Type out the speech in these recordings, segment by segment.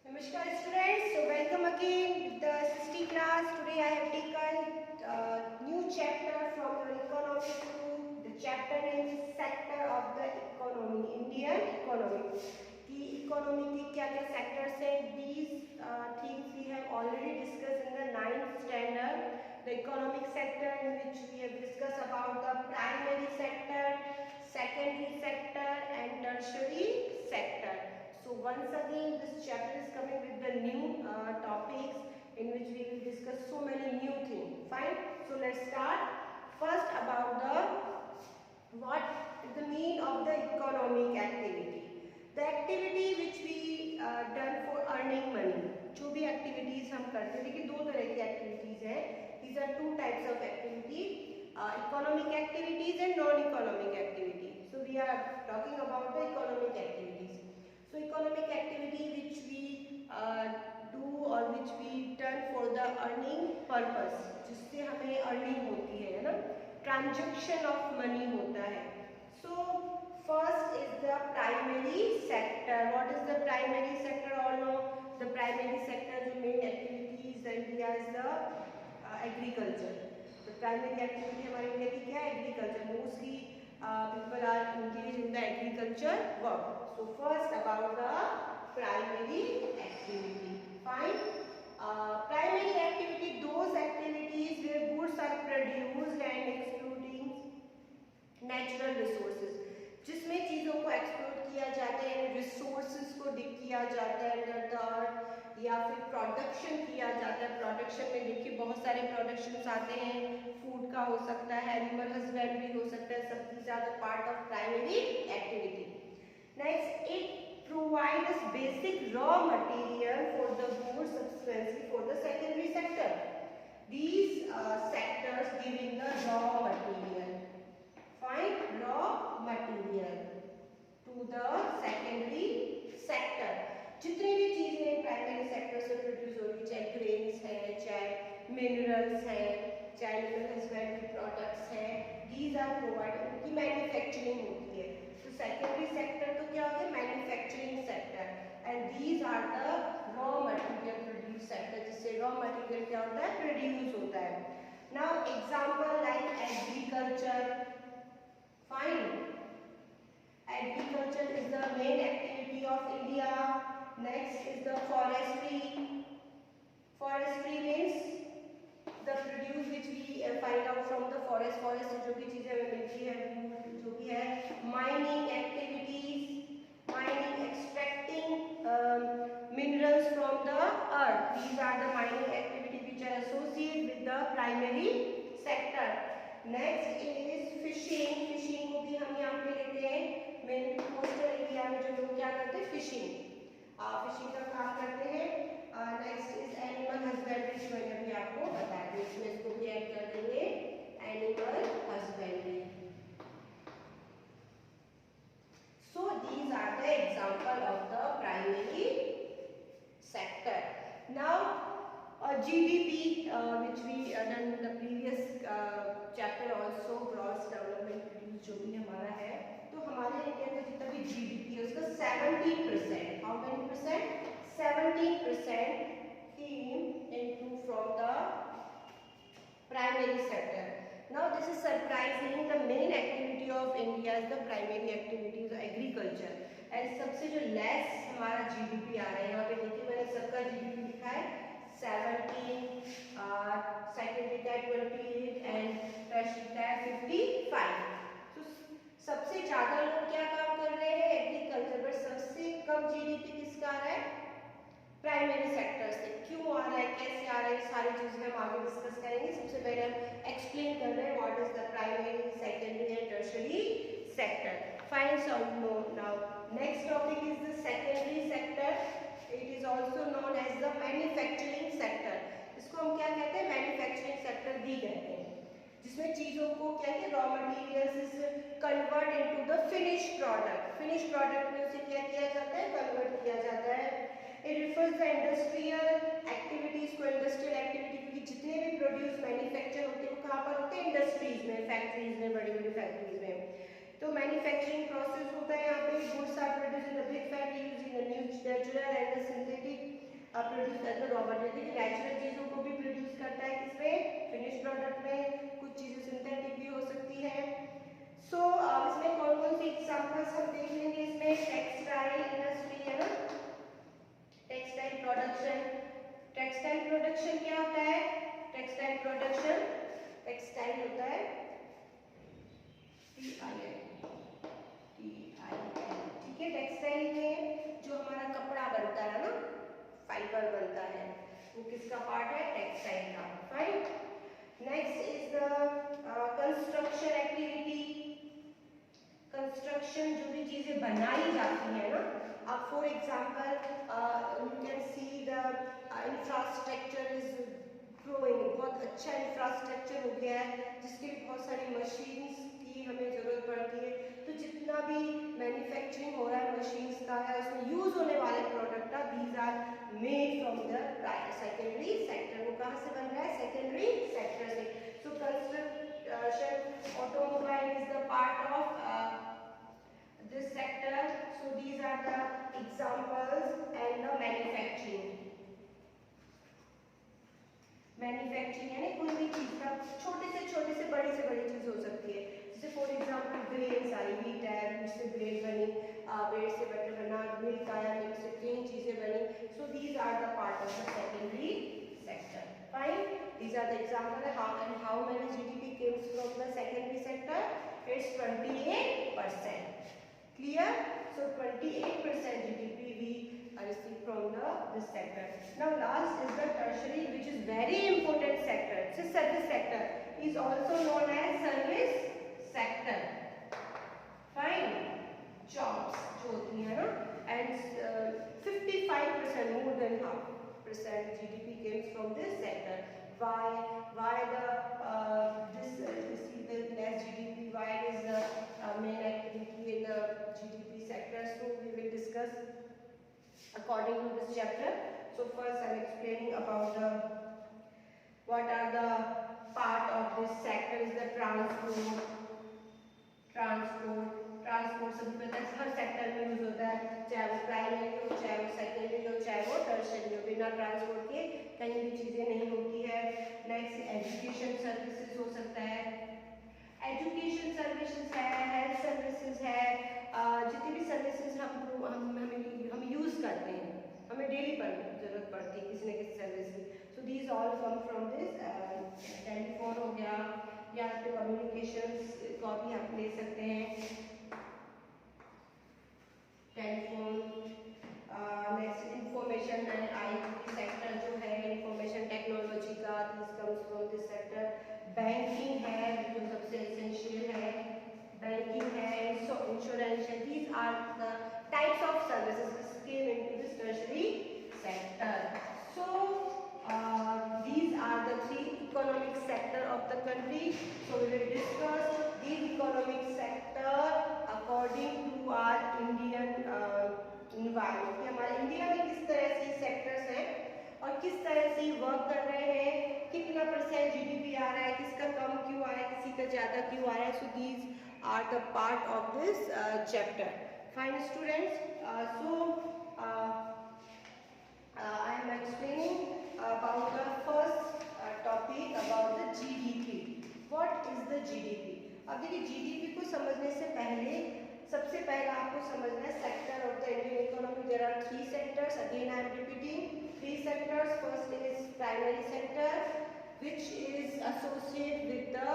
Namaskar students, so welcome again with the 60 class. Today I have taken a new chapter from your economics group. The chapter name is Sector of the Economy, Indian Economy. The economy के क्या-क्या sectors हैं? These things we have already discussed in the 9th standard. The economic sector in which we have discussed about the primary sector, secondary sector and tertiary sector. So once again this chapter is coming with the new topics in which we will discuss so many new things. Fine. So let's start. First about what is the mean of the economic activity. The activity which we done for earning money. जो भी activities हम करते हैं, देखिए दो तरह की activities हैं. These are two types of activity. Economic activities and non-economic activities. So we are talking about the economic activities. So economic activity which we do or which we done for the earning purpose, जिससे हमें earning होती है ना, transaction of money होता है. So first is the primary sector. What is the primary sector? All know the primary sector जो main activities and India is the agriculture. The primary activity हमारे India की क्या है? Agriculture. Mostly people are engaged in the agriculture work. So first about the primary activity. Fine. Primary activity, those activities where goods are produced and exploiting natural resources. जिसमें चीज़ों को explore किया जाता है, रिसोर्सेज को डिग किया जाता है अंडर द अर्थ, या फिर प्रोडक्शन किया जाता है. प्रोडक्शन में देखिए बहुत सारे प्रोडक्शंस आते हैं. फूड का हो सकता है, एनिमल हस्बेंड्री हो सकता है. सब चीज़ are the part of primary activity. Next, it provides basic raw material for the goods subsequently for the secondary sector. These sectors giving the raw material. Fine, raw material to the secondary sector. जितनी भी चीजें primary sector से produce हो रही, चाहे grains है, चाहे minerals है, चाहे एनिमल हस्बेंड्री प्रोडक्ट्स हैं, these are provided, उनकी मैन्युफैक्चरिंग होती है. तो सेकेंडरी सेक्टर तो क्या हो गया? Manufacturing sector. And these are the raw material produce sector, जिससे raw material क्या होता है? प्रोड्यूस होता है. Now example like agriculture. Fine. Agriculture is the main activity of India. Next is the forestry. Forestry means the produce which we find out from the forest. Forest से जो भी चीजें हमें मिलती है, जो भी है, mining activities, mining, extracting minerals from the earth. These are the mining activities which are associated with the primary sector. Next is fishing. Fishing को भी हम यहाँ पे लेते हैं. मेन कोस्टल एरिया में जो लोग क्या करते हैं? फिशिंग. फिशिंग का काम करते हैं. नेक्स्ट इज एनिमल हस्बेंड्री, जो मैंने अभी आपको बताया. इसमें इसको भी ऐड कर देंगे, animal husbandry. So these are the example of the primary sector. Now GDP, which we done in the previous chapter also, gross development produce जो भी हमारा है, तो हमारे इंडिया का जितना भी GDP है उसका 70%, how many percent? 70% came into from the primary sector. Now this is surprising. The main activity of India is the primary activity is agriculture. And सबसे जो less हमारा GDP आ रहा है, यहाँ पे देखिए मैंने सबका GDP लिखा है 17, secondary का 28 and tertiary का 55. तो सबसे ज्यादा लोग क्या काम कर रहे हैं? एग्रीकल्चर. पर सबसे कम जीडीपी किसका आ रहा है? प्राइमरी सेक्टर से. क्यों आ रहा है, कैसे आ रहा है, सारी चीजें हम आगे डिस्कस करेंगे. सबसे पहले हम एक्सप्लेन कर रहे हैं what is the primary, secondary and tertiary sector. Fine. So now next topic is the secondary sector. It is also known as the manufacturing sector. इसको हम क्या कहते हैं? मैन्युफैक्चरिंग सेक्टर भी कहते हैं, जिसमें चीजों को क्या कहते हैं? Raw materials convert into the finish product. Finish product में उसे क्या किया जाता है? कन्वर्ट किया जाता है. It refers the industrial activities को. इंडस्ट्रियल एक्टिविटी, क्योंकि जितने भी प्रोड्यूस मैन्युफैक्चर होते हैं वो कहाँ पर होते हैं? इंडस्ट्रीज में, फैक्ट्रीज में, बड़ी बड़ी फैक्ट्रीज में. तो मैन्युफैक्चरिंग प्रोसेस होता है यहाँ पे. Goods are produced in the big factory using the new natural and the synthetic produce करता है रॉ मटेरियल, नेचुरल चीजों को भी प्रोड्यूस करता है किसमें, फिनिश प्रोडक्ट में, कुछ चीजें सिंथेटिक भी हो सकती है। सो इसमें कौन कौन सी एग्जांपल्स हम देख लेंगे, इसमें टेक्सटाइल इंडस्ट्री है ना, टेक्सटाइल प्रोडक्शन। टेक्सटाइल प्रोडक्शन क्या होता है, टेक्सटाइल प्रोडक्शन, टेक्सटाइल होता है TIL, ठीक है। टेक्सटाइल में जो हमारा कपड़ा बनता है ना, फाइबर बनता है, वो किसका पार्ट है, टेक्सटाइल का। Fine. Next is the construction activity. Construction, जो भी चीजें बनाई जाती है ना, अब for example you can see the infrastructure is growing, बहुत अच्छा इंफ्रास्ट्रक्चर हो गया है जिसके लिए बहुत सारी मशीन्स की हमें जरूरत पड़ती है। तो जितना भी मैन्युफैक्चरिंग हो रहा है मशीन्स का है, उसमें यूज होने वाले प्रोडक्ट का, these are made from the secondary sector. वो कहाँ से बन रहा है, सेकेंडरी सेक्टर से। So construction automobile is the part of this sector. So these are the examples and the manufacturing यानी कोई भी चीज का छोटे से बड़ी चीज हो सकती है। जैसे फॉर एग्जांपल ग्रेन्स आई, व्हीट है, व्हीट से ब्रेड बनी, ब्रेड से बटर बना, मिल्क आया, मिल्क से कई चीजें बनी। So these are the part of the secondary sector. Fine, these are the example how many GDP comes from the secondary sector, it's 28%. Clear? So 28% GDP we receive from this sector. Now last is the tertiary, which is very important sector. So service sector is also known as service sector. Fine. Jobs जो होती है ना, and 55%, more than half percent GDP comes from this sector. Why the less GDP? Why is the main activity in the GDP sector? So we will discuss according to this chapter. So first I am explaining about what are the part of this sector is the transport सभी पता है हर sector में use होता है, चाहे वो primary हो, चाहे वो सेकेंडरी हो, चाहे वो टर्शियरी हो। बिना ट्रांसपोर्ट के कहीं भी चीजें नहीं होती है। नेक्स्ट एजुकेशन सर्विसेज हो सकता है, एजुकेशन सर्विसेज है, हेल्थ सर्विसेज है, जितनी भी सर्विसेज हम यूज करते हैं, हमें डेली पर जरूरत पड़ती है किसी न किसी सर्विस की। So these all come from this. Telephone हो गया, या तो कम्युनिकेशंस को भी आप ले सकते हैं, telephone. Next information and IT sector जो है, इंफॉर्मेशन टेक्नोलॉजी का, this comes from this sector. Banking है जो सबसे एसेंशियल है, बैंकिंग है, इंश्योरेंस है। These are the types of services came into this tertiary sector. So these are the three economic sector of the country. So we will discuss these economic sector according to our Indian environment, कि हमारे India में किस तरह से sectors हैं और किस तरह से वर्क कर रहे हैं, कितना % GDP आ रहा है, किसका कम क्यों आ रहा है, किसी का ज़्यादा क्यों आ रहा है। So these are the part of this chapter. Fine students, I am explaining about the first topic about the GDP. What is the GDP? अब देखिए GDP को समझने से पहले सबसे पहले आपको समझना है sector of the Indian economy. There are 3 sectors. Again I am repeating 3 sectors. First is primary sector, which is associated with the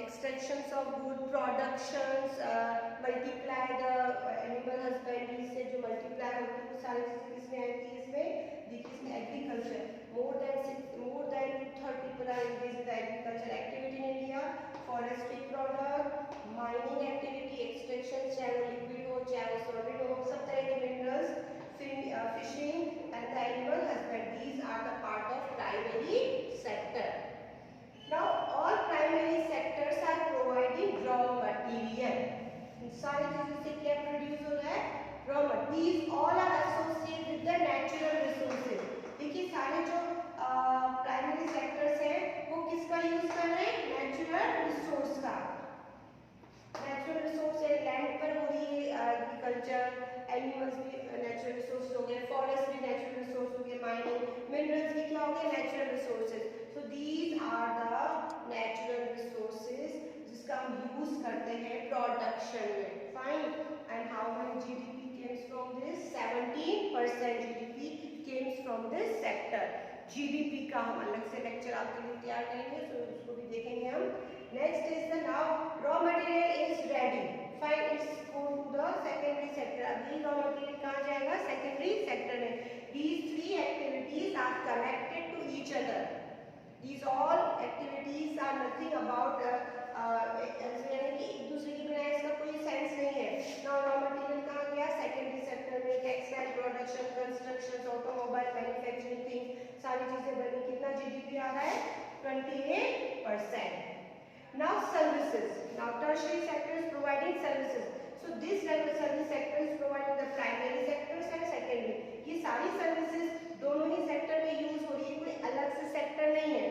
extractions of good productions, multiply the animal husbandry से जो multiply होती है वो सारी चीजें किसमें आती है, इसमें देखिए इसमें agriculture. more than 2/3 people are engaged with agriculture activity in India. Forestry product, mining activity, extraction, चाहे वो liquid हो चाहे वो solid हो, सब तरह के minerals, fishing and the animal husbandry. These are the part of primary sector. Now all primary sectors are providing raw material. सारी चीजों से क्या प्रोड्यूस हो रहा है, raw material. These all are associated with the natural resources. देखिए सारे जो प्राइमरी सेक्टर्स हैं वो किसका यूज कर रहे हैं, नेचुरल रिसोर्स का। नेचुरल रिसोर्स है, लैंड पर हो रही है एग्रीकल्चर, एनिमल्स भी नेचुरल रिसोर्स हो गए, फॉरेस्ट भी नेचुरल रिसोर्स माइनिंग, मिनरल्स की क्या हो गया, natural resources. So these are the natural resources जिसका हम यूज करते हैं प्रोडक्शन में। Fine, and how much GDP comes from this, 17% GDP comes from this sector. GDP का हम अलग से लेक्चर आपके लिए तैयार करेंगे, सो उसको भी देखेंगे हम। Next is the now raw material is ready, fine, it's go to the secondary sector. अभी रॉ मटेरियल कहाँ जाएगा, सेकेंडरी सेक्टर में। These three activities are connected to each other. These all activities are nothing about यानी कि एक दूसरे के बिना इसका कोई सेंस नहीं है। नाउ रॉ मटेरियल कहाँ गया, सेकेंडरी सेक्टर में। Textile production, construction, automobile manufacturing thing, सारी चीजें बनी। कितना जीडीपी आ रहा है, 28%। Now services. Now tertiary sector is providing services. So this service sector is providing the primary sectors and secondary. ये सारी services दोनों ही सेक्टर में यूज हो रही है, कोई अलग से सेक्टर नहीं है।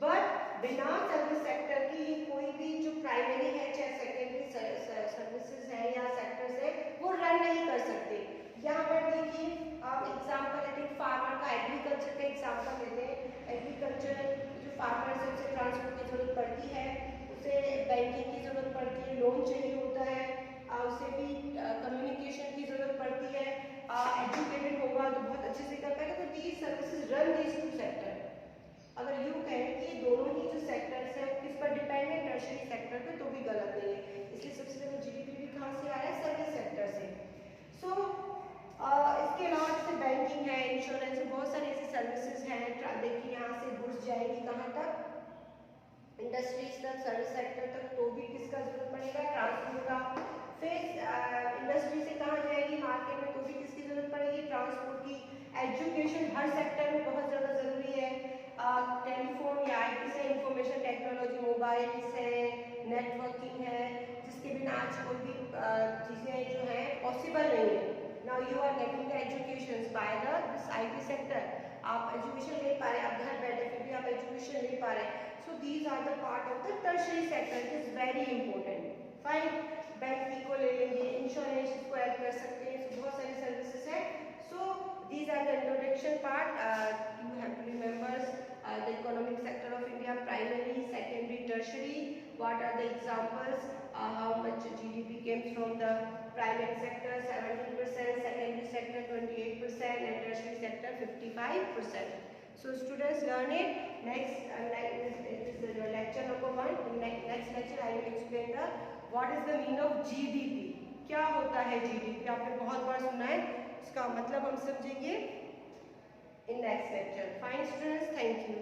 बट बिना सर्विस सेक्टर की कोई भी जो प्राइमरी है चाहे सेकेंडरी सर्विसेज है या सेक्टर्स है वो रन नहीं कर सकते। यहाँ पर देखिए एग्जांपल है, फार्मर का, एग्रीकल्चर का एग्जांपल लेते हैं। एग्रीकल्चर जो फार्मर से उसे ट्रांसपोर्ट की जरूरत पड़ती है, उसे बैंकिंग की जरूरत पड़ती है, लोन चाहिए होता है, उसे भी कम्युनिकेशन की जरूरत पड़ती है, एजुकेटेड होगा तो बहुत अच्छे से कर पाएगा। तो these services run these two sector. अगर यूँ कहें कि दोनों ही जो सेक्टर्स हैं किस पर डिपेंड है, टर्शियरी सेक्टर पे, तो भी गलत नहीं है। इसलिए सबसे पहले जीडीपी भी कहाँ से आ रहा है, सर्विस सेक्टर से। सो इसके अलावा जैसे बैंकिंग है, इंश्योरेंस है, बहुत सारी ऐसी सर्विसेज हैं। देखिए यहाँ से गुड्स जाएगी कहाँ तक, इंडस्ट्रीज तक, सर्विस सेक्टर तक, तो भी किसका जरूरत पड़ेगा, ट्रांसपोर्ट का। फिर इंडस्ट्री से कहाँ जाएगी, मार्केट में, तो भी किसकी जरूरत पड़ेगी, ट्रांसपोर्ट की। एजुकेशन हर सेक्टर में बहुत ज़्यादा जरूरी है। टेलीफोन या आईटी से, इंफॉर्मेशन टेक्नोलॉजी, मोबाइल्स है, नेटवर्किंग है, जिसके बिना आज कोई भी चीज़ें जो है पॉसिबल नहीं है। Now you are getting the education by the this IT sector. आप एजुकेशन ले पा रहे हैं, आप घर बैठे फिर भी आप एजुकेशन ले पा रहे हैं। So these are the part of the tertiary sector, it is very important. Fine, bank को ले लेंगे, इंश्योरेंस को ऐड कर सकते हैं। सो बहुत सारी सर्विसेज हैं। सो these are the introduction part. You have to remember the economic sector of India: primary, secondary, tertiary. What are the examples? How much GDP came from the primary sector, 17%, secondary sector 28%, and tertiary sector 55%. So students, learn it. Next, it is lecture number 1. In next lecture, I will explain the what is the meaning of GDP. क्या होता है GDP? आपने बहुत बार सुना है, इसका मतलब हम समझेंगे in next lecture. Fine students, thank you.